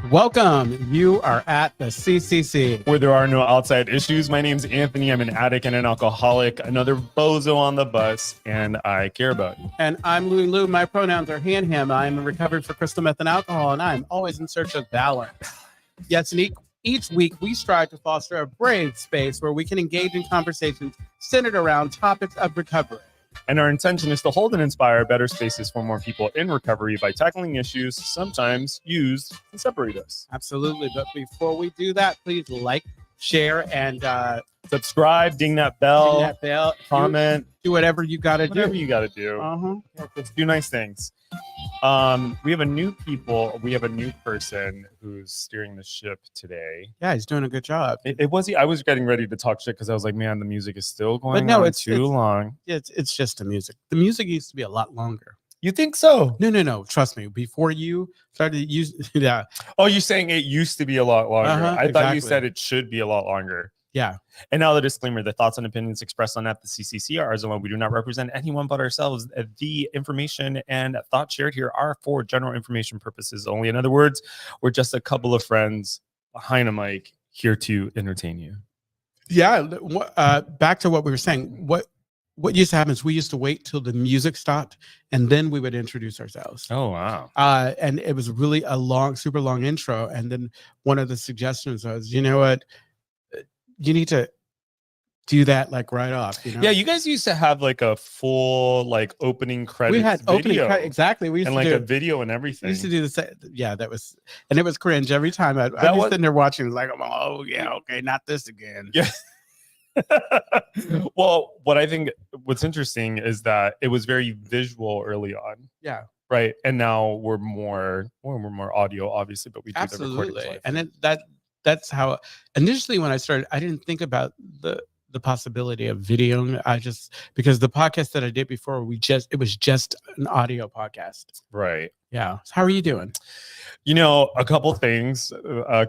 Welcome. You are at the CCC. Where there are no outside issues. My name's Anthony. I'm an addict and an alcoholic, another bozo on the bus, and I care about you. And I'm LouiLou. My pronouns are he and him. I'm recovered for crystal meth and alcohol, and I'm always in search of balance. Yes, and each week we strive to foster a brave space where we can engage in conversations centered around topics of recovery. And our intention is to hold and inspire better spaces for more people in recovery by tackling issues sometimes used to separate us. Absolutely. But before we do that, please like, share, and subscribe, ding that bell, comment. Do whatever you got to do. Whatever you got to do. Uh-huh. Let's do nice things. We have a new person who's steering the ship today. Yeah, he's doing a good job. I was getting ready to talk shit because I was like, man, the music is still going it's too long. It's just the music. The music used to be a lot longer. You think so? No. Trust me. Before you started to use, yeah. Oh, you're saying it used to be a lot longer. I thought you said it should be a lot longer. Yeah. And now the disclaimer, the thoughts and opinions expressed on at the CCC are ours alone. We do not represent anyone but ourselves. The information and thoughts shared here are for general information purposes only. In other words, we're just a couple of friends behind a mic here to entertain you. Yeah. Back to what we were saying. What used to happen is we used to wait till the music stopped and then we would introduce ourselves. Oh, wow. And it was really a super long intro. And then one of the suggestions was, you know what? You need to do that like right off. You know? Yeah, you guys used to have like a full like opening credits. We had video. Exactly. We used and to like do a video and everything. We used to do this. Yeah, that was, and it was cringe every time. I was sitting there watching, like, oh yeah, okay, not this again. Yeah. Well, what's interesting is that it was very visual early on. Yeah. Right. And now we're more audio, obviously, but we do the recordings live. And then that's how initially when I started, I didn't think about the possibility of video. Because the podcast that I did before, it was just an audio podcast. Right. Yeah. So how are you doing? You know, a couple things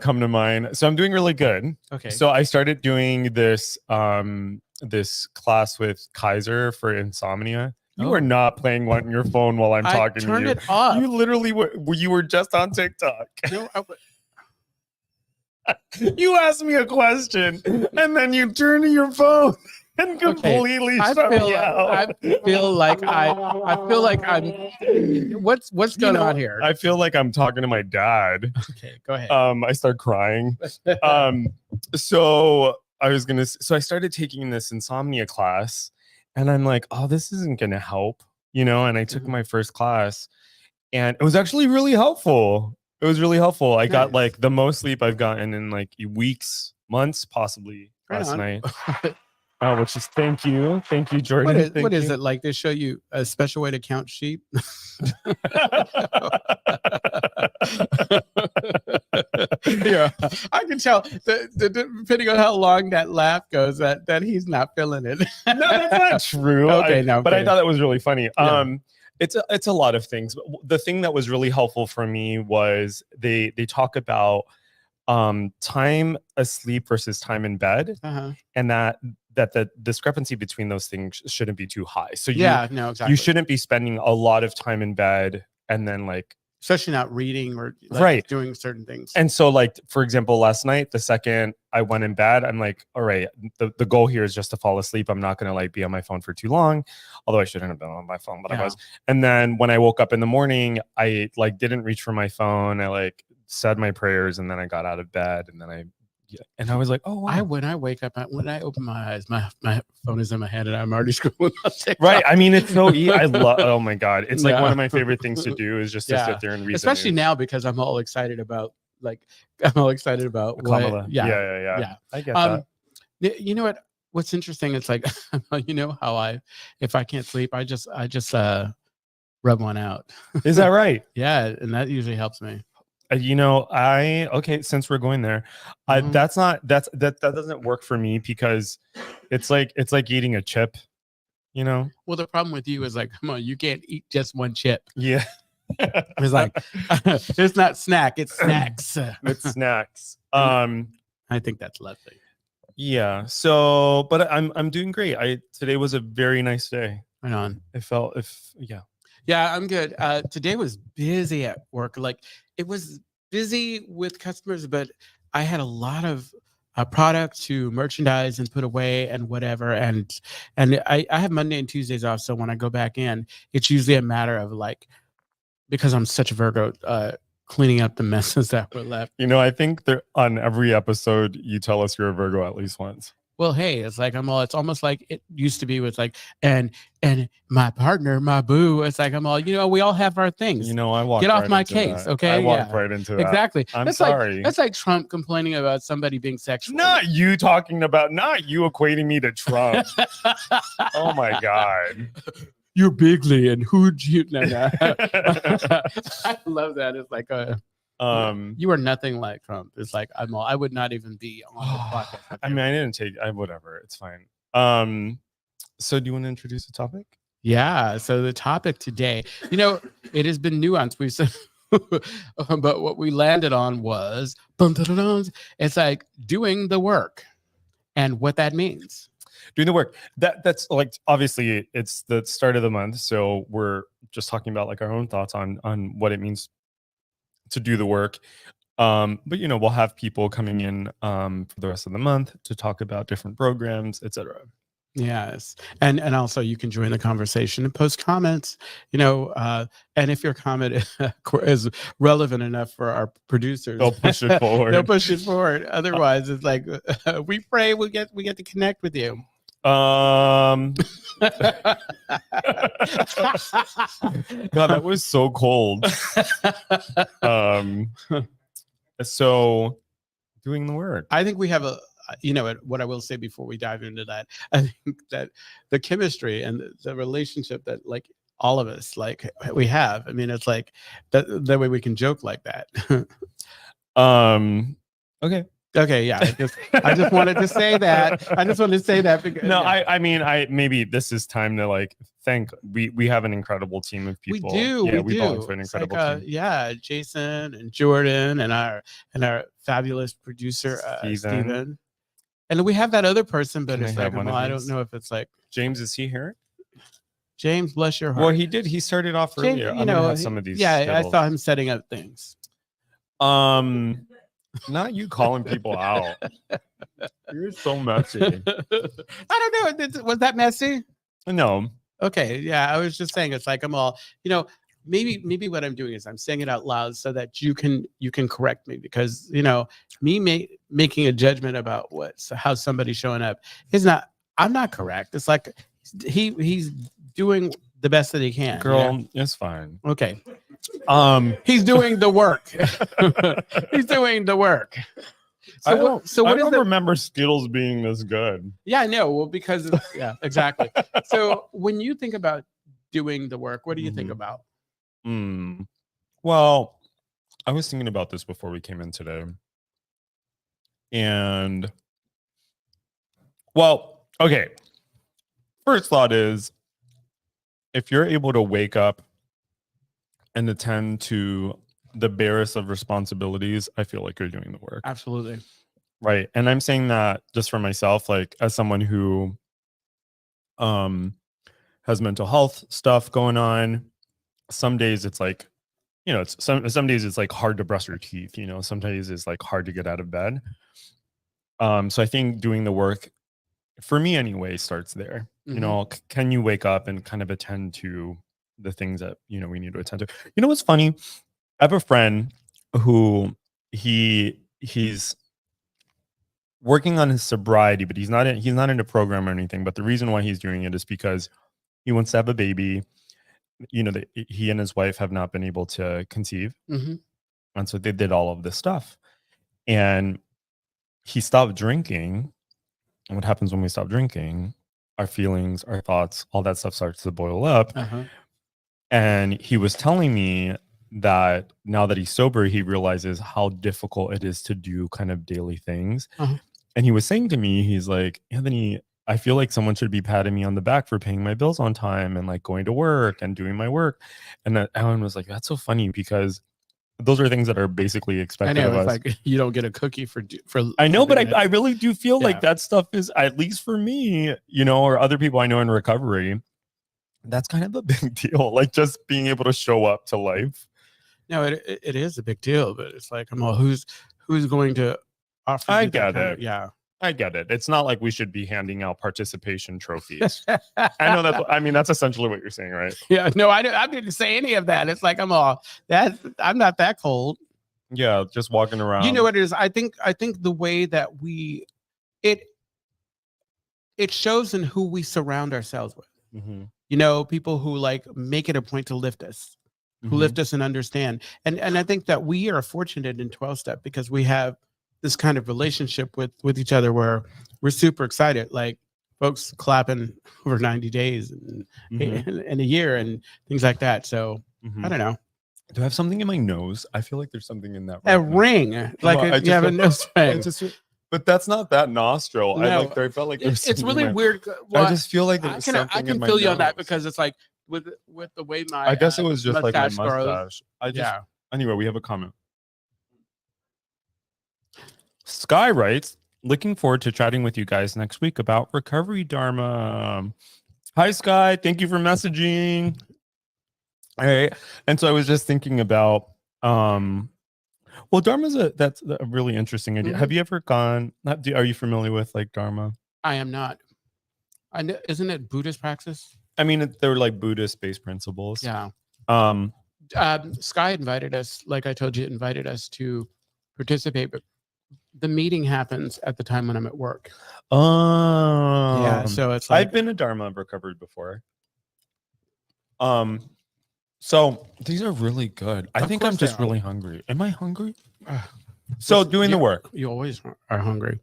come to mind. So I'm doing really good. Okay. So I started doing this class with Kaiser for insomnia. You are not playing on your phone while I'm talking to you. I turned it off. You literally were just on TikTok. No, you asked me a question and then you turn to your phone and completely shut me out. I feel like I'm what's going on here? I feel like I'm talking to my dad. Okay, go ahead. I start crying. So I started taking this insomnia class and I'm like, oh, this isn't gonna help, you know, and I took my first class and it was actually really helpful. It was really helpful. I got like the most sleep I've gotten in like weeks, months, possibly last night. Oh, which is thank you, Jordan. What is it like? They show you a special way to count sheep. Yeah, I can tell. Depending on how long that laugh goes, that he's not feeling it. No, that's not true. Okay, but I thought that was really funny. Yeah. It's a lot of things. But the thing that was really helpful for me was they talk about time asleep versus time in bed, and that the discrepancy between those things shouldn't be too high. So exactly. You shouldn't be spending a lot of time in bed and then like especially not reading or doing certain things. And so like, for example, last night, the second I went in bed, I'm like, all right, the goal here is just to fall asleep. I'm not going to like be on my phone for too long, although I shouldn't have been on my phone, but I was. And then when I woke up in the morning, I like didn't reach for my phone. I like said my prayers and then I got out of bed and then I was like, oh, wow. When I wake up, when I open my eyes, my phone is in my hand and I'm already scrolling on TikTok. Right. I mean, it's so easy. I love, oh my God. It's like one of my favorite things to do is just to sit there and read. Especially now because I'm all excited about Kamala. Yeah. I get that. You know what's interesting? It's like, you know how if I can't sleep, I just rub one out. Is that right? Yeah. And that usually helps me. You know, since we're going there, that doesn't work for me because it's like eating a chip, you know. Well, the problem with you is like, come on, you can't eat just one chip. Yeah. It's like it's not snack, it's snacks. It's snacks. I think that's lovely. Yeah. So, but I'm doing great. Today was a very nice day. Right on. Yeah, I'm good. Today was busy at work. Like it was busy with customers, but I had a lot of product to merchandise and put away and whatever. And I have Monday and Tuesdays off. So when I go back in, it's usually a matter of like, because I'm such a Virgo, cleaning up the messes that were left. You know, I think on every episode you tell us you're a Virgo at least once. Well, hey, it's like it's almost like it used to be with like, and my partner, my boo. It's like we all have our things. You know, I walked Get off right my into case, that. okay? I walked right into that. Exactly. I'm sorry. That's like Trump complaining about somebody being sexual. Not you equating me to Trump. Oh my God. You're bigly and who'd you no. I love that. It's like you are nothing like Trump. It's like I would not even be on the podcast. I mean, I didn't take whatever, it's fine. So do you want to introduce the topic? Yeah, so the topic today, it has been nuanced. We've said but what we landed on was it's like doing the work and what that means. Doing the work. That's like, obviously it's the start of the month, so we're just talking about like our own thoughts on what it means to do the work. But we'll have people coming in for the rest of the month to talk about different programs, etc. Yes, and also you can join the conversation and post comments. And if your comment is relevant enough for our producers, they'll push it forward. Otherwise, it's like we pray we get to connect with you. God, that was so cold. So doing the work. I think we have what I will say before we dive into that, I think that the chemistry and the relationship that like all of us like we have, I mean, it's like that way we can joke like that. Okay, yeah. I just wanted to say that. Because no, yeah. I mean, maybe this is time to like thank. We have an incredible team of people. We do. Yeah, we belong to an incredible team. Yeah, Jason and Jordan and our fabulous producer Steven. And we have that other person, but it's like I don't know if it's like James. Is he here? James, bless your heart. Well, he did. He started off earlier. I'm gonna have some of these. Yeah, scheduled. I saw him setting up things. Not you calling people out. You're so messy. I don't know. Was that messy? No. Okay. Yeah. I was just saying it's like I'm all, maybe what I'm doing is I'm saying it out loud so that you can correct me, because, me making a judgment about how somebody's showing up I'm not correct. It's like he's doing the best that he can. Girl, it's fine. Okay. He's doing the work. He's doing the work. I don't remember Skittles being this good. Yeah, I know. Well, because yeah, exactly. So when you think about doing the work, what do you think about? Well, I was thinking about this before we came in today. And well, okay. First thought is, if you're able to wake up and attend to the barest of responsibilities, I feel like you're doing the work. Absolutely. Right. And I'm saying that just for myself, like as someone who has mental health stuff going on. Some days it's like, it's some days it's like hard to brush your teeth, some days it's like hard to get out of bed. So I think doing the work, for me anyway, starts there. Mm-hmm. Can you wake up and kind of attend to the things that we need to attend to? What's funny? I have a friend who he's working on his sobriety, but he's not in a program or anything. But the reason why he's doing it is because he wants to have a baby. He and his wife have not been able to conceive, mm-hmm. and so they did all of this stuff. And he stopped drinking. And what happens when we stop drinking? Our feelings, our thoughts, all that stuff starts to boil up. Uh-huh. And he was telling me that now that he's sober, he realizes how difficult it is to do kind of daily things. Uh-huh. And he was saying to me, he's like, Anthony, I feel like someone should be patting me on the back for paying my bills on time and like going to work and doing my work. And Alan was like, that's so funny, because those are things that are basically expected of us. Like you don't get a cookie for. I know, but I really do feel like that stuff is, at least for me, or other people I know in recovery, that's kind of a big deal. Like just being able to show up to life. No, it is a big deal, but it's like, I'm all, who's going to offer I you that get kind it. of, yeah. I get it. It's not like we should be handing out participation trophies. I know that's. I mean, that's essentially what you're saying, right? Yeah, no, I didn't say any of that. It's like, I'm not that cold. Yeah, just walking around. You know what it is? I think the way that it shows in who we surround ourselves with. Mm-hmm. You know, people who like make it a point to lift us, who lift us and understand. And I think that we are fortunate in 12-step because we have this kind of relationship with each other where we're super excited. Like folks clapping over 90 days and in a year and things like that. So I don't know. Do I have something in my nose? I feel like there's something in that. A ring, like you have a nose ring. But that's not that nostril. No, I felt like there's it's really weird. I just feel like there's I can feel you on that because it's like with the way my I guess it was just like my mustache. Grows. Anyway, we have a comment. Sky writes, looking forward to chatting with you guys next week about recovery Dharma. Hi Sky, thank you for messaging. All right. And so I was just thinking about well, Dharma's that's a really interesting idea. Have you ever gone? Are you familiar with like Dharma? I am not. I know, isn't it Buddhist praxis? I mean, they're like Buddhist-based principles. Yeah. Sky invited us, like I told you, invited us to participate, but the meeting happens at the time when I'm at work. Oh, yeah. So it's like I've been a Dharma recovery before. So these are really good. I think I'm just really hungry. Am I hungry? So doing the work. You always are hungry.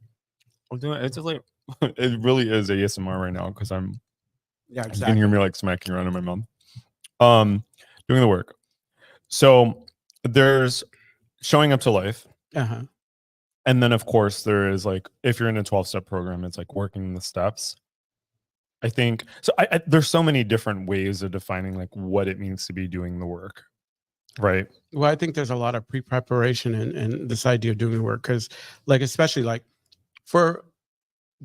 I'm doing it's just like it really is ASMR right now because I'm exactly. You can hear me like smacking around in my mouth. Doing the work. So there's showing up to life. And then of course there is like if you're in a 12-step program, it's like working the steps. I think so. There's so many different ways of defining like what it means to be doing the work, right? Well, I think there's a lot of pre-preparation in this idea of doing the work because, like, especially like for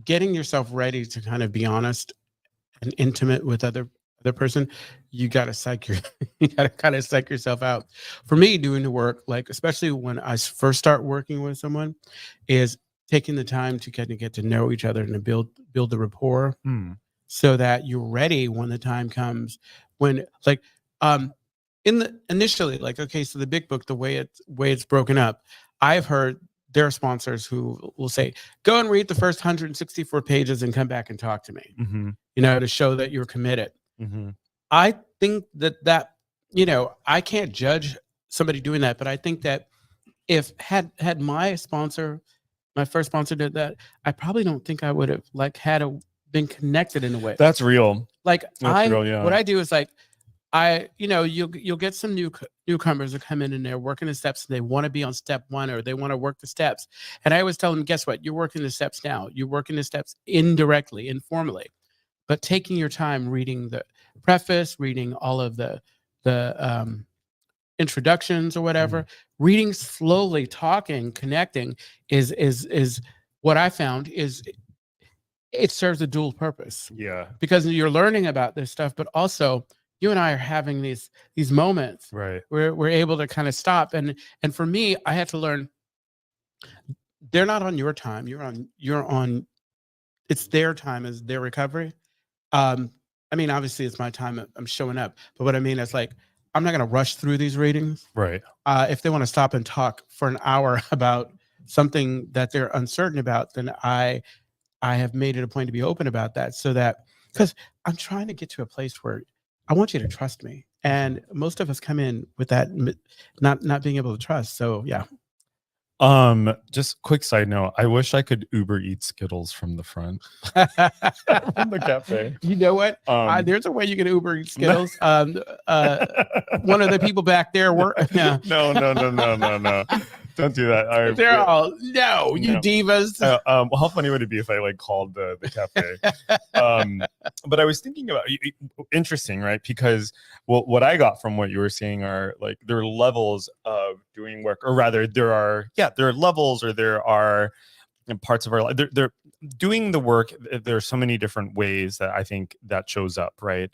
getting yourself ready to kind of be honest and intimate with other person, you got to you got to kind of psych yourself out. For me, doing the work, like especially when I first start working with someone, is taking the time to kind of get to know each other and to build the rapport. So that you're ready when the time comes when like initially like okay, so the big book, the way it's broken up, I've heard there are sponsors who will say go and read the first 164 pages and come back and talk to me, you know, to show that you're committed. I think that you know, I can't judge somebody doing that, but I think that if had my first sponsor did that, I probably don't think I would have like been connected in a way. That's real. Like real, yeah. What I do is like you know, you'll get some newcomers that come in and they're working the steps and they want to be on step 1 or they want to work the steps. And I always tell them, guess what? You're working the steps now. You're working the steps indirectly, informally, but taking your time reading the preface, reading all of the introductions or whatever, reading slowly, talking, connecting is what I found is it serves a dual purpose. Yeah. Because you're learning about this stuff, but also you and I are having these moments right where we're able to kind of stop. And for me, I had to learn they're not on your time. You're on it's their time as their recovery. I mean, obviously it's my time. I'm showing up. But what I mean is like, I'm not going to rush through these readings. Right. If they want to stop and talk for an hour about something that they're uncertain about, then I have made it a point to be open about that so that, because I'm trying to get to a place where I want you to trust me. And most of us come in with that not being able to trust. So yeah. Just quick side note. I wish I could Uber eat Skittles from the front. From the cafe. You know what? There's a way you can Uber eat Skittles. One of the people back there were no. Don't do that. They're all you divas. How funny would it be if I like called the cafe? But I was thinking about interesting, right? Because what I got from what you were saying are like there are levels of doing work, or rather, there are levels, or there are parts of our life. They're doing the work. There are so many different ways that I think that shows up, right?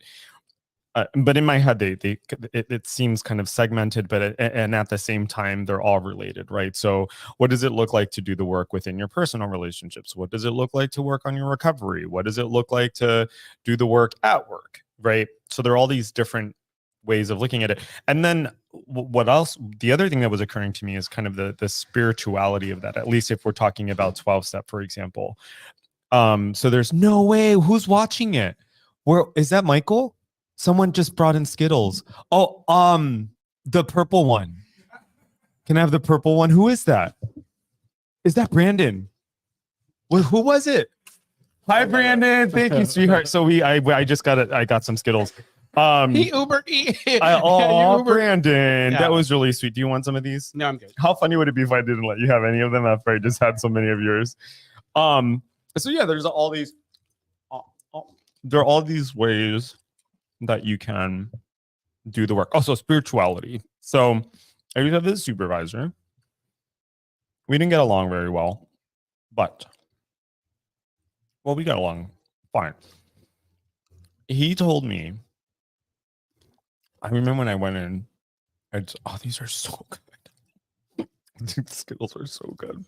but in my head, it seems kind of segmented, but and at the same time, they're all related, right? So, what does it look like to do the work within your personal relationships? What does it look like to work on your recovery? What does it look like to do the work at work, right? So, there are all these different ways of looking at it. And then, what else? The other thing that was occurring to me is kind of the spirituality of that. At least if we're talking about 12-step, for example. So there's no way. Who's watching it? Where is that, Michael? Someone just brought in Skittles. Oh, the purple one. Can I have the purple one? Who is that? Is that Brandon? Well, who was it? Hi, Brandon. Thank you, sweetheart. So I just got some Skittles. He Ubered Brandon, Yeah. that was really sweet. Do you want some of these? No, I'm good. How funny would it be if I didn't let you have any of them after I just had so many of yours? So yeah, there's all these. There are all these ways that you can do the work. Also, spirituality. So I used to have this supervisor. We didn't get along very well, but we got along fine. He told me. I remember when I went in. These are so good. These Skittles are so good.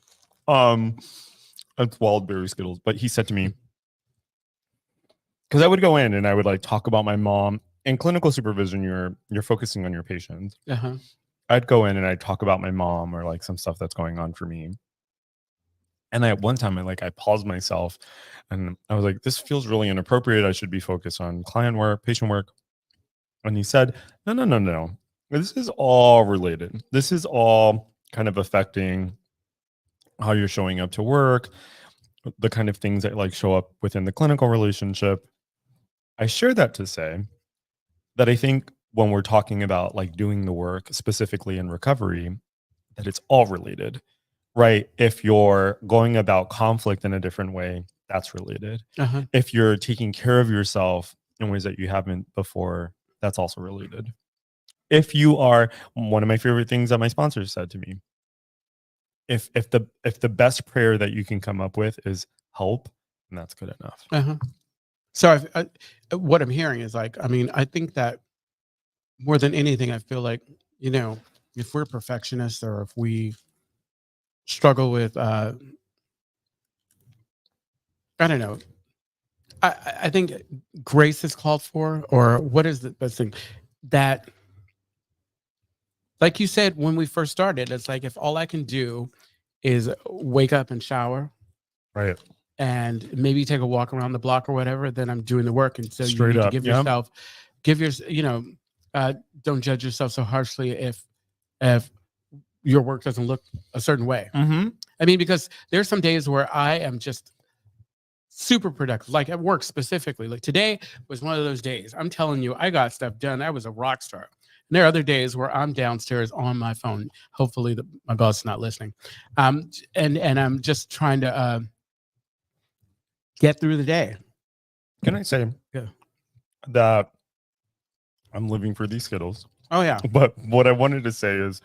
It's wild berry Skittles. But he said to me, because I would go in and I would like talk about my mom. In clinical supervision, you're focusing on your patients. Uh-huh. I'd go in and I'd talk about my mom or like some stuff that's going on for me. And at one time, I paused myself and I was like, this feels really inappropriate. I should be focused on client work, patient work. And he said, no. This is all related. This is all kind of affecting how you're showing up to work, the kind of things that like show up within the clinical relationship. I share that to say that I think when we're talking about like doing the work specifically in recovery, that it's all related, right? If you're going about conflict in a different way, that's related. Uh-huh. If you're taking care of yourself in ways that you haven't before, that's also related. If you are, one of my favorite things that my sponsor said to me, if the best prayer that you can come up with is help, then that's good enough. Uh-huh. So what I'm hearing is like, I mean, I think that more than anything, I feel like, if we're perfectionists or if we struggle with, I don't know, I think grace is called for, or what is the best thing that, like you said, when we first started, it's like, if all I can do is wake up and shower, Right. and maybe take a walk around the block or whatever, then I'm doing the work. And so Straight you need up, to don't judge yourself so harshly if your work doesn't look a certain way. Mm-hmm. I mean, because there's some days where I am just super productive, like at work specifically. Like today was one of those days. I'm telling you, I got stuff done. I was a rock star. And there are other days where I'm downstairs on my phone. Hopefully my boss is not listening. And I'm just trying to get through the day. Can I say that I'm living for these Skittles? Oh, yeah. But what I wanted to say is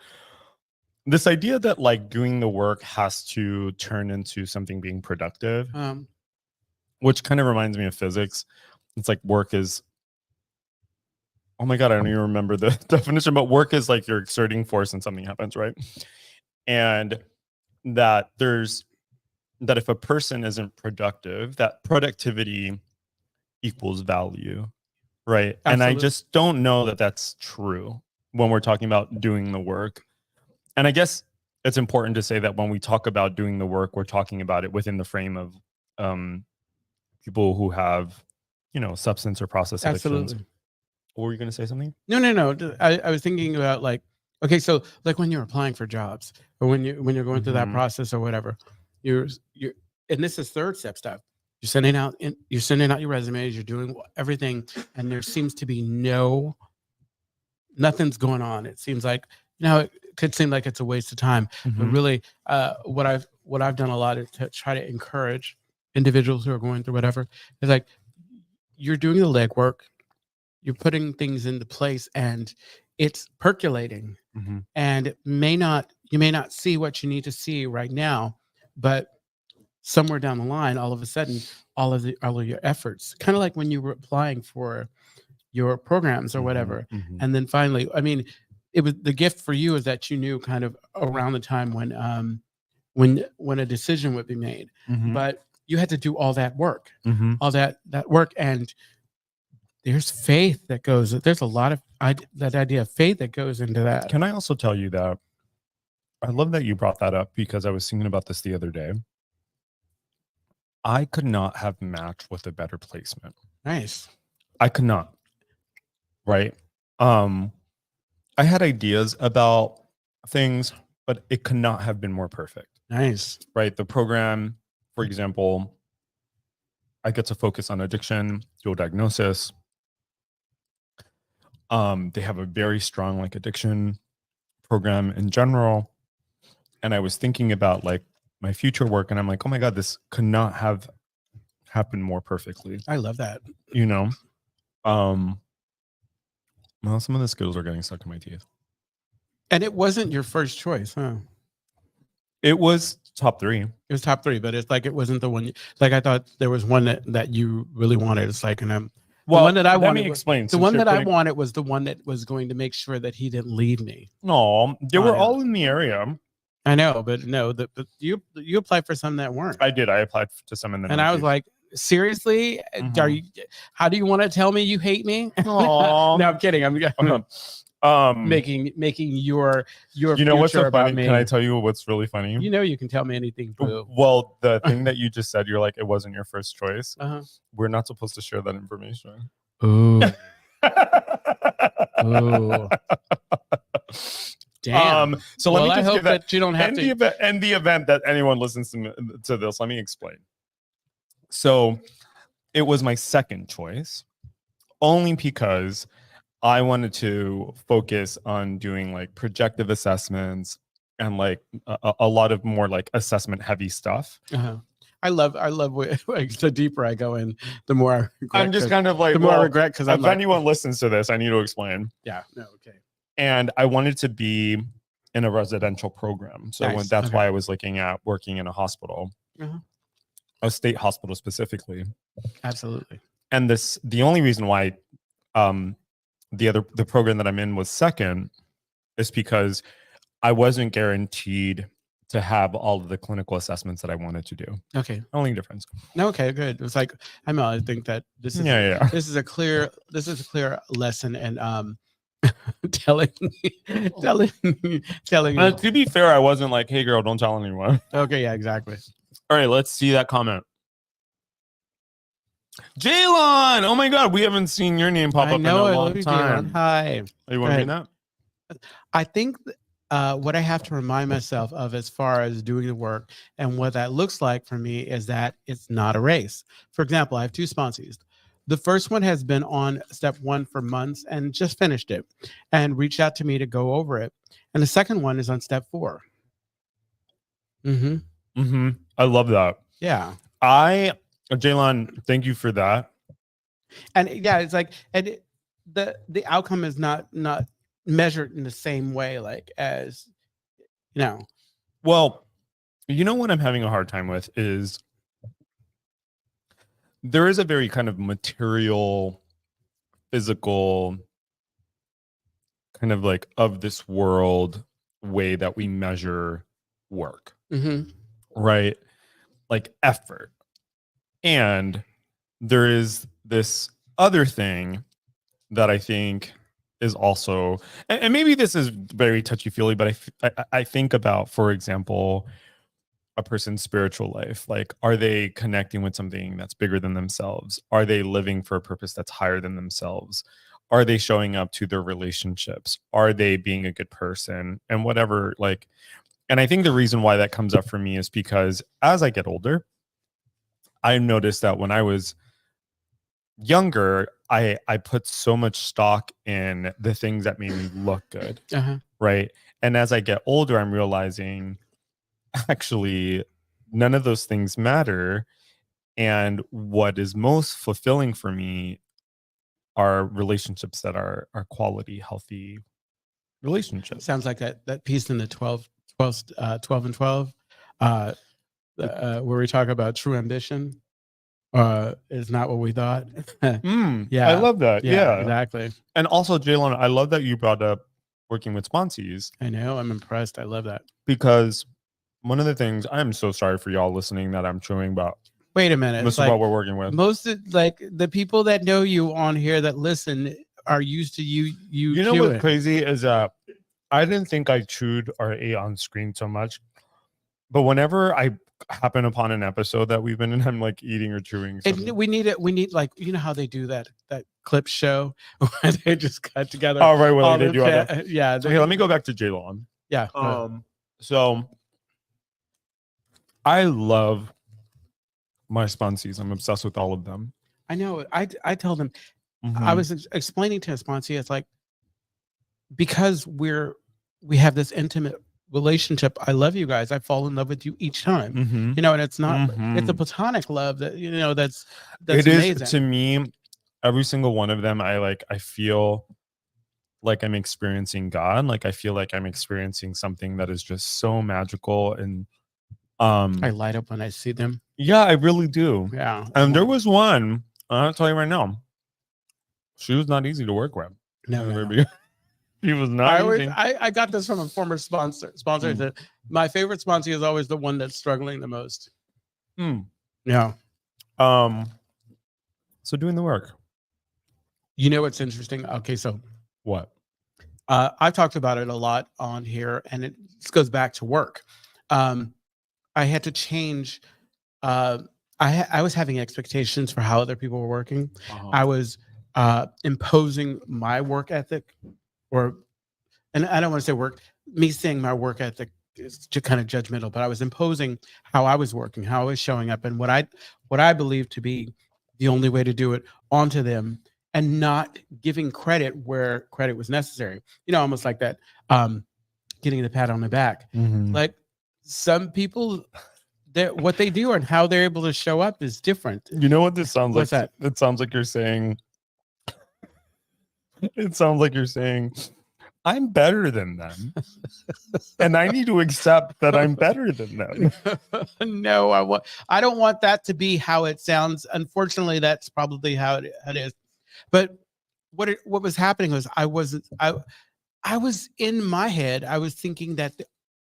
this idea that like doing the work has to turn into something being productive, which kind of reminds me of physics. It's like work is, oh my God, I don't even remember the definition, but work is like you're exerting force and something happens, right? And that if a person isn't productive, that productivity equals value, right? Absolutely. And I just don't know that that's true when we're talking about doing the work. And I guess it's important to say that when we talk about doing the work, we're talking about it within the frame of people who have, substance or process addictions. Absolutely. Or were you going to say something? No. I was thinking about like, okay, so like when you're applying for jobs or when you're going through that process or whatever, you're and this is third step stuff. You're sending out your resumes, you're doing everything, and there seems to be nothing's going on. It seems like, it could seem like it's a waste of time, but really, what I've done a lot is to try to encourage individuals who are going through whatever. It's like you're doing the legwork, you're putting things into place, and it's percolating. And you may not see what you need to see right now, but somewhere down the line, all of a sudden, all of your efforts, kind of like when you were applying for your programs or whatever. And then finally, I mean, it was the gift for you is that you knew kind of around the time when a decision would be made, but you had to do all that work, all that work. And there's faith that goes, there's a lot of that idea of faith that goes into that. Can I also tell you that I love that you brought that up, because I was thinking about this the other day. I could not have matched with a better placement. Nice. I could not. Right. I had ideas about things, but it could not have been more perfect. Nice. Right. The program, for example, I get to focus on addiction, dual diagnosis. They have a very strong like addiction program in general. And I was thinking about like my future work, and I'm like, oh my God, this could not have happened more perfectly. I love that. You know, well, some of the skills are getting stuck in my teeth. And it wasn't your first choice, huh? It was top 3. It was top 3, but it's like it wasn't the one. Like I thought there was one that you really wanted. It's like, and well, the one that I wanted. Let me explain. The one that I wanted was the one that was going to make sure that he didn't leave me. No, they were all in the area. I know, but no, you applied for some that weren't. I did. I applied to some, and I was like, seriously, are you? How do you want to tell me you hate me? No, I'm kidding. I'm making your. You know what's so funny? Can I tell you what's really funny? You know, you can tell me anything. Boo. Well, the thing that you just said, you're like, it wasn't your first choice. We're not supposed to share that information. Ooh. Ooh. Damn. So let me just I hope give that you don't have to. In the event that anyone listens to this, let me explain. So it was my second choice, only because I wanted to focus on doing like projective assessments and like a lot of more like assessment heavy stuff. I love like, the deeper I go in, the more I regret. I'm just kind of like, the more I regret, because if anyone listens to this, I need to explain. Yeah. No. Okay. And I wanted to be in a residential program. So Nice. that's why I was looking at working in a hospital, a state hospital specifically. Absolutely. And the only reason why the program that I'm in was second is because I wasn't guaranteed to have all of the clinical assessments that I wanted to do. Okay. Only difference. Okay, good. It was like, I think that this is this is a clear lesson, and telling you. To be fair, I wasn't like, hey girl, don't tell anyone. Okay, yeah, exactly. All right, let's see that comment. Jaylon, oh my God, we haven't seen your name pop up in a long time. Hi. Are you wondering that? I think what I have to remind myself of as far as doing the work and what that looks like for me is that it's not a race. For example, I have 2 sponsees. The first one has been on step 1 for months and just finished it and reached out to me to go over it. And the second one is on step 4. I love that. Yeah. Jaylon, thank you for that. And yeah, it's like, and the outcome is not measured in the same way, like as, you know. Well, you know what I'm having a hard time with is there is a very kind of material, physical, kind of like of this world way that we measure work, right? Like effort. And there is this other thing that I think is also, and maybe this is very touchy-feely, but I think about, for example, a person's spiritual life. Like, are they connecting with something that's bigger than themselves? Are they living for a purpose that's higher than themselves? Are they showing up to their relationships? Are they being a good person? And whatever, like, and I think the reason why that comes up for me is because as I get older, I noticed that when I was younger, I put so much stock in the things that made me look good, right? And as I get older, I'm realizing actually none of those things matter. And what is most fulfilling for me are relationships that are quality, healthy relationships. Sounds like that piece in the 12 and 12, where we talk about true ambition. Is not what we thought. I Yeah. love that. Yeah. Exactly. And also, Jalen, I love that you brought up working with sponsees I know. I'm impressed. I love that. because one of the things I'm so sorry for y'all listening that I'm chewing about. Wait a minute. This It's is like what we're working with. most of, like the people that know you on here that listen are used to you. You know what's crazy is that I didn't think I chewed or ate on screen so much, but whenever I happen upon an episode that we've been in, I'm like eating or chewing. We need it. We need, like, you know how they do that clip show where they just cut together. Oh, right. Well, all they the do. yeah. Okay, let me go back to J-Lon. Yeah. So I love my sponsees. I'm obsessed with all of them. I know. I tell them, Mhm. I was explaining to a sponsee, it's like, because we have this intimate relationship. I love you guys. I fall in love with you each time. Mhm. You know, and it's not. Mhm. It's a platonic love that that's It amazing. is to me. Every single one of them, I feel like I'm experiencing God. Like I feel like I'm experiencing something that is just so magical and I light up when I see them. yeah, I really do. Yeah. And there was one, I'll tell you right now, she was not easy to work with. No. She was not easy. I got this from a former sponsor. That my favorite sponsor is always the one that's struggling the most. Yeah. So doing the work. You know what's interesting? Okay, so What? I've talked about it a lot on here, and it goes back to work. I had to change. I was having expectations for how other people were working. I was imposing my work ethic, and I don't want to say work. Me saying my work ethic is just kind of judgmental, but I was imposing how I was working, how I was showing up, and what I believe to be the only way to do it onto them, and not giving credit where credit was necessary. Almost like that, getting the pat on the back. Like some people, what they do and how they're able to show up is different. You know what this sounds What's like? that? It sounds like you're saying. It sounds like you're saying, I'm better than them, and I need to accept that I'm better than them. No, I don't want that to be how it sounds. Unfortunately, that's probably how it is. But what was happening was I was in my head. I was thinking that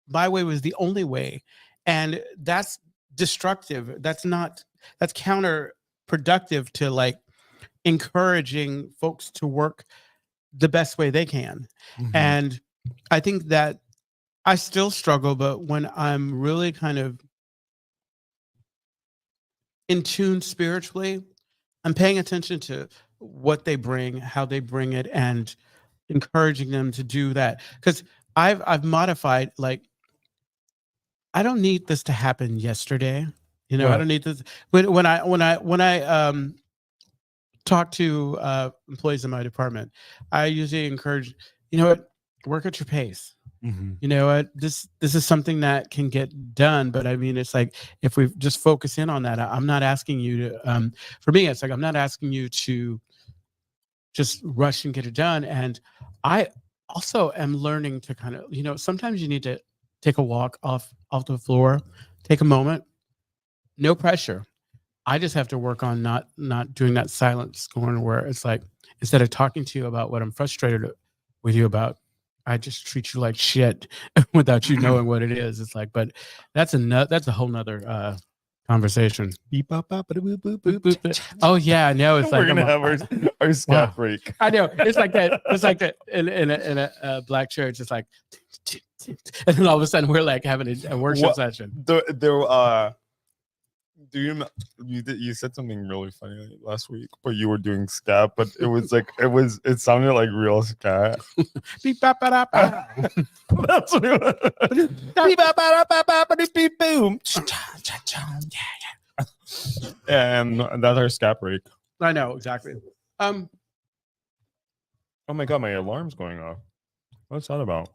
my way was the only way, and that's destructive. That's counterproductive to like encouraging folks to work the best way they can. And I think that I still struggle, but when I'm really kind of in tune spiritually, I'm paying attention to what they bring, how they bring it, and encouraging them to do that. Because I've modified, like, I don't need this to happen yesterday. I don't need this when I talk to employees in my department. I usually encourage, work at your pace. You know what, this is something that can get done, but I mean, it's like, if we just focus in on that, I'm not asking you to for me, it's like, I'm not asking you to just rush and get it done. And I also am learning to kind of, sometimes you need to take a walk off the floor, take a moment, no pressure. I just have to work on not doing that silent scorn where it's like, instead of talking to you about what I'm frustrated with you about, I just treat you like shit without you knowing what it is. It's like, but that's a whole nother conversation. Beep, bop, bop, boop, boop, boop, boop. Oh yeah, I know. It's We're like gonna have our scat break. I know. It's like that. It's like that in a black church. It's like, and then all of a sudden we're like having a worship session. Do you said something really funny last week, but you were doing scat, but it was like it sounded like real scat. Beep, bop, ba, da, ba. That's what it was. Beep, bop, ba, da, ba, ba, ba, beep, boom. And that's our scat break. I know exactly. Oh my god, my alarm's going off. What's that about?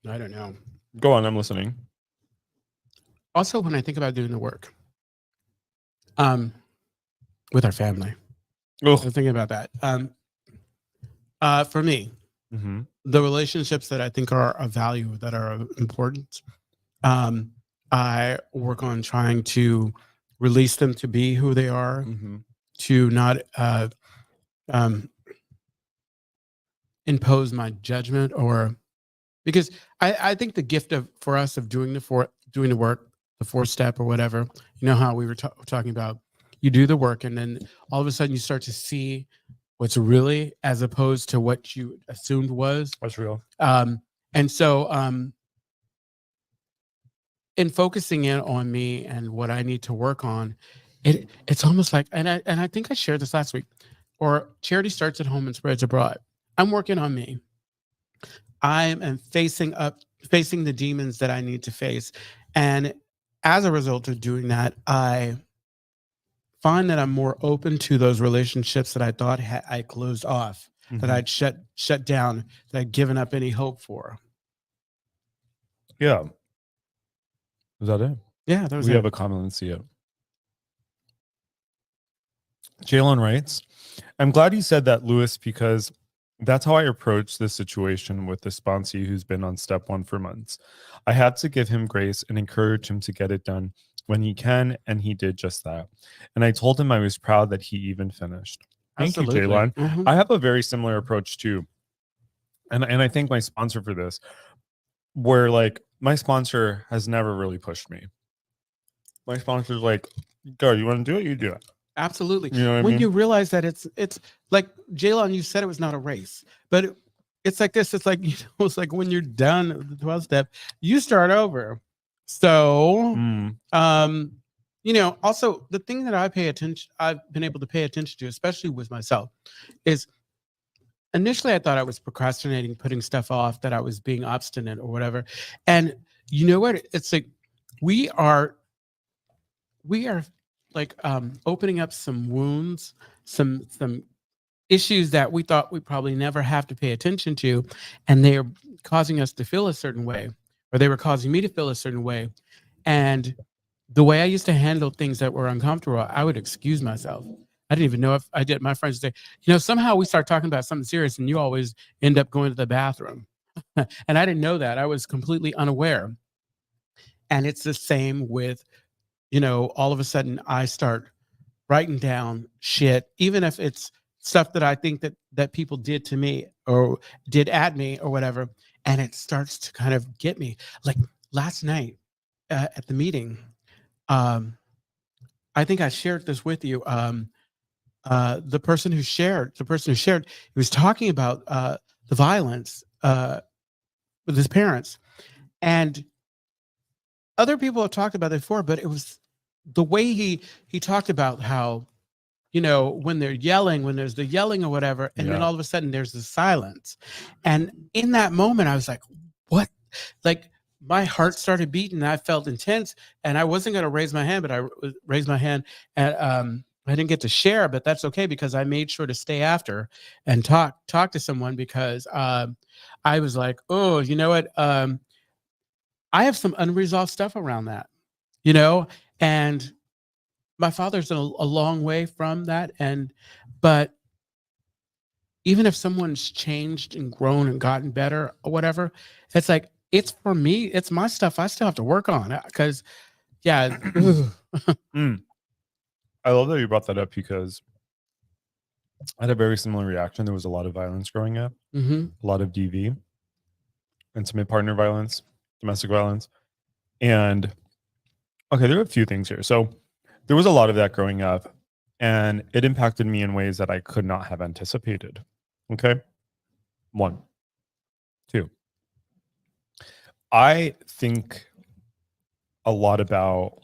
I don't know. Go on, I'm listening. Also, when I think about doing the work, with our family, I'm thinking about that. For me, the relationships that I think are of value, that are important, I work on trying to release them to be who they are, to not impose my judgment, or because I think the gift for us of doing the work, the 4-step or whatever, you know how we were talking about, you do the work and then all of a sudden you start to see what's really, as opposed to what you assumed was. That's real. And so in focusing in on me and what I need to work on, it's almost like, and I think I shared this last week, or charity starts at home and spreads abroad. I'm working on me. I am facing the demons that I need to face. And as a result of doing that, I find that I'm more open to those relationships that I thought I closed off, that I'd shut down, that I'd given up any hope for. Yeah. Is that it? Yeah, that was we it. have a comment. Let's see it. Jalen writes, I'm glad you said that, Louis, because that's how I approach this situation with the sponsee who's been on step 1 for months. I had to give him grace and encourage him to get it done when he can, and he did just that. And I told him I was proud that he even finished. Thank you, Jalen. I have a very similar approach too. And I thank my sponsor for this, where like my sponsor has never really pushed me. My sponsor's like, go, you want to do it? You do it. Absolutely. You know what when I mean? you realize that it's like, Jaylon, you said it was not a race, but it's like this. It's like, it's like when you're done with the 12-step, you start over. So, also the thing that I've been able to pay attention to, especially with myself, is initially I thought I was procrastinating, putting stuff off, that I was being obstinate or whatever. And you know what? It's like we are like opening up some wounds, some issues that we thought we probably never have to pay attention to, and they are causing us to feel a certain way, or they were causing me to feel a certain way. And the way I used to handle things that were uncomfortable, I would excuse myself. I didn't even know if I did. My friends say, somehow we start talking about something serious and you always end up going to the bathroom. And I didn't know that. I was completely unaware. And it's the same with, all of a sudden I start writing down shit, even if it's stuff that I think that people did to me or did at me or whatever. And it starts to kind of get me. Like last night at the meeting, I think I shared this with you. The person who shared, he was talking about the violence with his parents. And other people have talked about it before, but it was the way he talked about how, when they're yelling, when there's the yelling or whatever, and then all of a sudden there's the silence. And in that moment, I was like, what? Like my heart started beating. I felt intense, and I wasn't going to raise my hand, but I raised my hand, and I didn't get to share, but that's okay because I made sure to stay after and talk to someone, because I was like, oh, you know what? I have some unresolved stuff around that, and my father's a long way from that. But even if someone's changed and grown and gotten better or whatever, it's like, it's for me, it's my stuff. I still have to work on it because, yeah. I love that you brought that up because I had a very similar reaction. There was a lot of violence growing up, a lot of DV, intimate partner violence, domestic violence. And okay, there are a few things here. So there was a lot of that growing up, and it impacted me in ways that I could not have anticipated. Okay. 1, 2. I think a lot about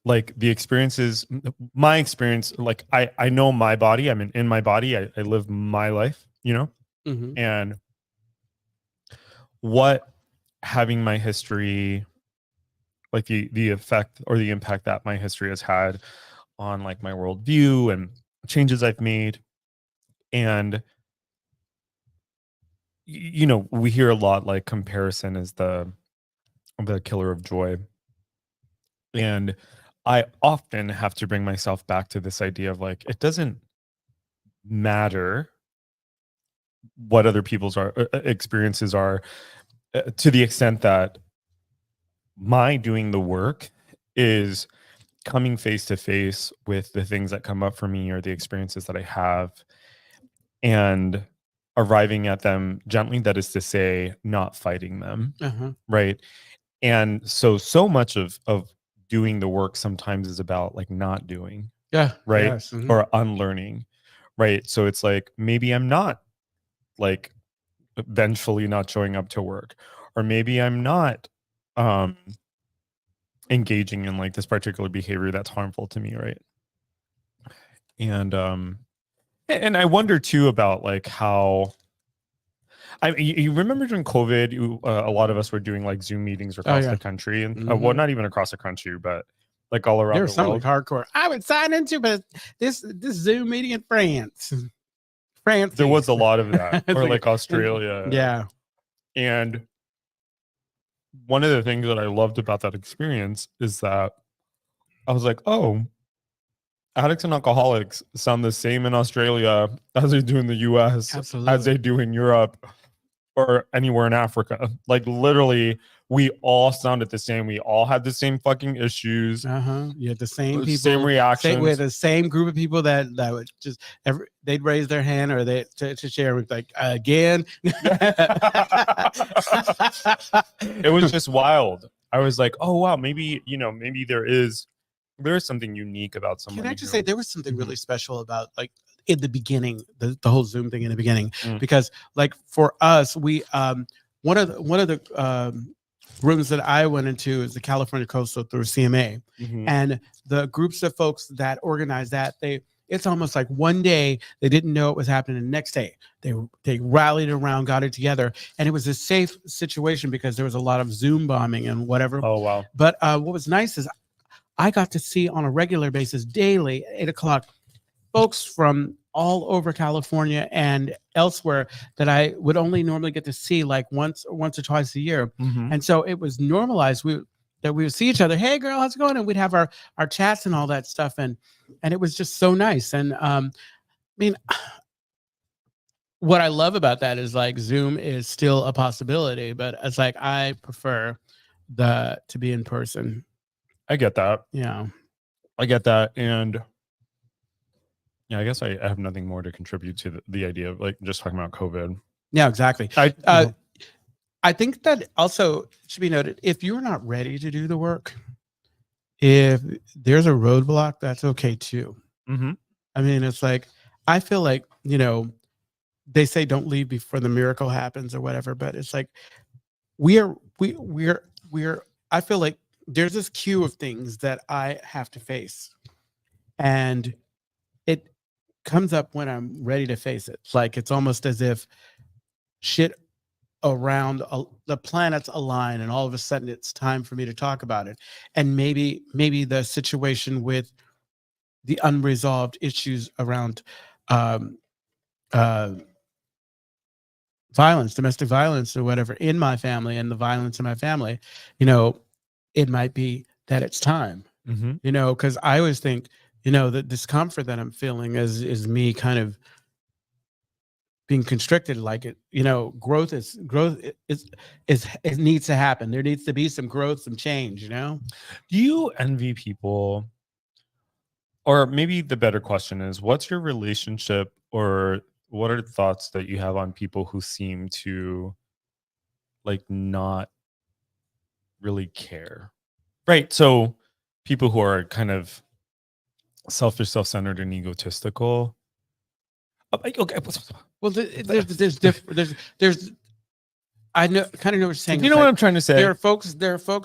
like the experiences, my experience, like I know my body, I'm in my body, I live my life, and what having my history, like the effect or the impact that my history has had on like my worldview and changes I've made. And we hear a lot like comparison is the killer of joy. And I often have to bring myself back to this idea of like, it doesn't matter what other people's experiences are, to the extent that my doing the work is coming face to face with the things that come up for me or the experiences that I have and arriving at them gently. That is to say, not fighting them. Right. And so much of doing the work sometimes is about like not doing. Yeah. Right. Yes. Or unlearning. Right. So it's like, maybe I'm not like eventually not showing up to work, or maybe I'm not engaging in like this particular behavior that's harmful to me. Right. And I wonder too about like how you remember during COVID, a lot of us were doing like Zoom meetings across the country, and well, not even across the country, but like all around there was the world. Like hardcore. I would sign into, but this Zoom meeting in France. There was a lot of that, or like Australia. Yeah. And one of the things that I loved about that experience is that I was like, oh, addicts and alcoholics sound the same in Australia as they do in the US, as they do in Europe or anywhere in Africa. Like literally, we all sounded the same. We all had the same fucking issues. You had the same people, same reactions. We had the same group of people that would just they'd raise their hand or they to share with like again. It was just wild. I was like, oh wow, maybe there is something unique about someone. Can I just say there was something really special about like in the beginning, the whole Zoom thing in the beginning, because like for us, we one of the rooms that I went into is the California Coastal through CMA, and the groups of folks that organized that, it's almost like one day they didn't know it was happening, the next day they rallied around, got it together, and it was a safe situation because there was a lot of Zoom bombing and whatever. Oh wow. But what was nice is I got to see on a regular basis daily at 8:00 folks from all over California and elsewhere that I would only normally get to see like once or twice a year. And so it was normalized that we would see each other. Hey girl, how's it going? And we'd have our chats and all that stuff. And it was just so nice. And I mean, what I love about that is like Zoom is still a possibility, but it's like I prefer to be in person. I get that. Yeah. I get that. And yeah, I guess I have nothing more to contribute to the idea of like just talking about COVID. Yeah, exactly. I think that also should be noted, if you're not ready to do the work, if there's a roadblock, that's okay too. I mean, it's like, I feel like, they say don't leave before the miracle happens or whatever, but it's like, I feel like there's this queue of things that I have to face, and it comes up when I'm ready to face it. Like it's almost as if shit around the planets align, and all of a sudden it's time for me to talk about it. And maybe the situation with the unresolved issues around violence, domestic violence or whatever in my family, and the violence in my family, it might be that it's time, because I always think, the discomfort that I'm feeling is me kind of being constricted. Like it, growth is it needs to happen. There needs to be some growth, some change. Do you envy people? Or maybe the better question is, what's your relationship, or what are the thoughts that you have on people who seem to like not really care? Right. So people who are kind of selfish, self-centered, and egotistical. Okay. Well, there's I know what you're saying. You know what I'm trying to say? There are folks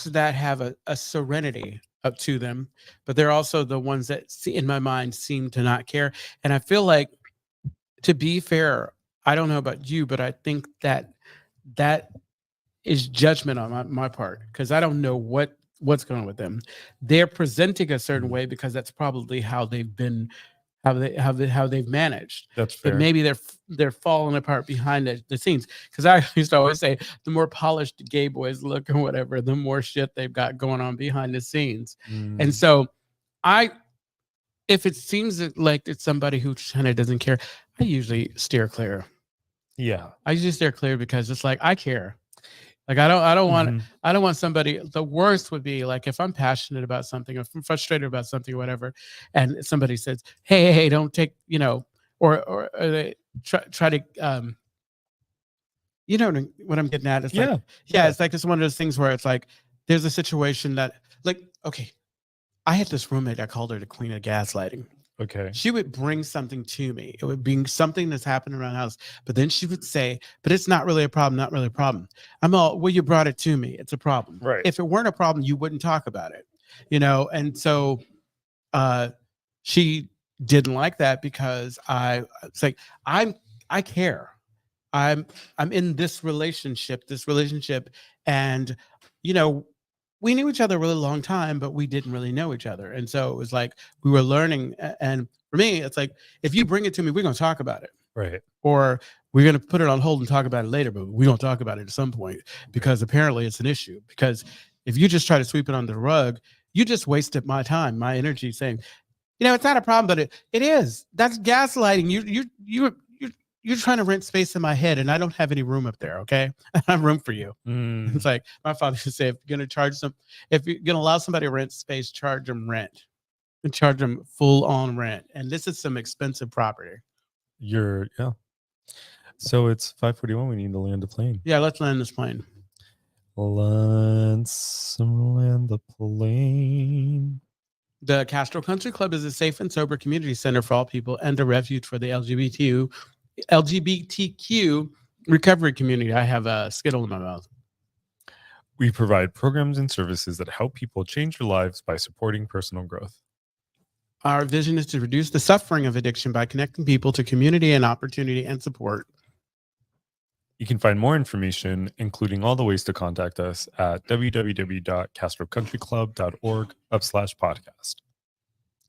that have a serenity up to them, but they're also the ones that, in my mind, seem to not care. And I feel like, to be fair, I don't know about you, but I think that is judgment on my part, because I don't know what's going on with them. They're presenting a certain way because that's probably how they've been, how they've managed. That's fair. But maybe they're falling apart behind the scenes. Because I used to always say, the more polished gay boys look or whatever, the more shit they've got going on behind the scenes. And so if it seems like it's somebody who kind of doesn't care, I usually steer clear. Yeah. I usually steer clear because it's like, I care. Like I don't want Mhm. I don't want somebody. The worst would be like if I'm passionate about something, if I'm frustrated about something, or whatever, and somebody says, "Hey, don't take," or they try to, what I'm getting at. It's like, Yeah. yeah, it's like it's one of those things where it's like there's a situation that, like, okay, I had this roommate. I called her the queen of gaslighting. Okay. She would bring something to me. It would be something that's happening around the house. But then she would say, but it's not really a problem, not really a problem. I'm all, well, you brought it to me. It's a problem. Right. If it weren't a problem, you wouldn't talk about it. And so uh she didn't like that because it's like I care. I'm in this relationship, and you know we knew each other a really long time, but we didn't really know each other. And so it was like we were learning. And for me, it's like, if you bring it to me, we're going to talk about it. Right. Or we're going to put it on hold and talk about it later, but we're going to talk about it at some point because apparently it's an issue. Because if you just try to sweep it under the rug, you just wasted my time, my energy saying, it's not a problem, but it is. That's gaslighting. You're trying to rent space in my head, and I don't have any room up there. Okay, I have room for you. Mm. It's like my father used to say, if you're gonna allow somebody to rent space, charge them rent, and charge them full on rent. And this is some expensive property. Yeah. So it's 5:41. We need to land the plane. Yeah, let's land this plane. Let's land the plane. The Castro Country Club is a safe and sober community center for all people and a refuge for the LGBTQ recovery community. I have a Skittle in my mouth. We provide programs and services that help people change their lives by supporting personal growth. Our vision is to reduce the suffering of addiction by connecting people to community and opportunity and support. You can find more information, including all the ways to contact us, at www.castrocountryclub.org/podcast.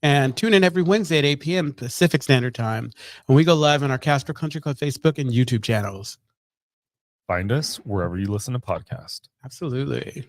And tune in every Wednesday at 8 p.m. Pacific Standard Time when we go live on our Castro Country Club Facebook and YouTube channels. Find us wherever you listen to podcasts. Absolutely.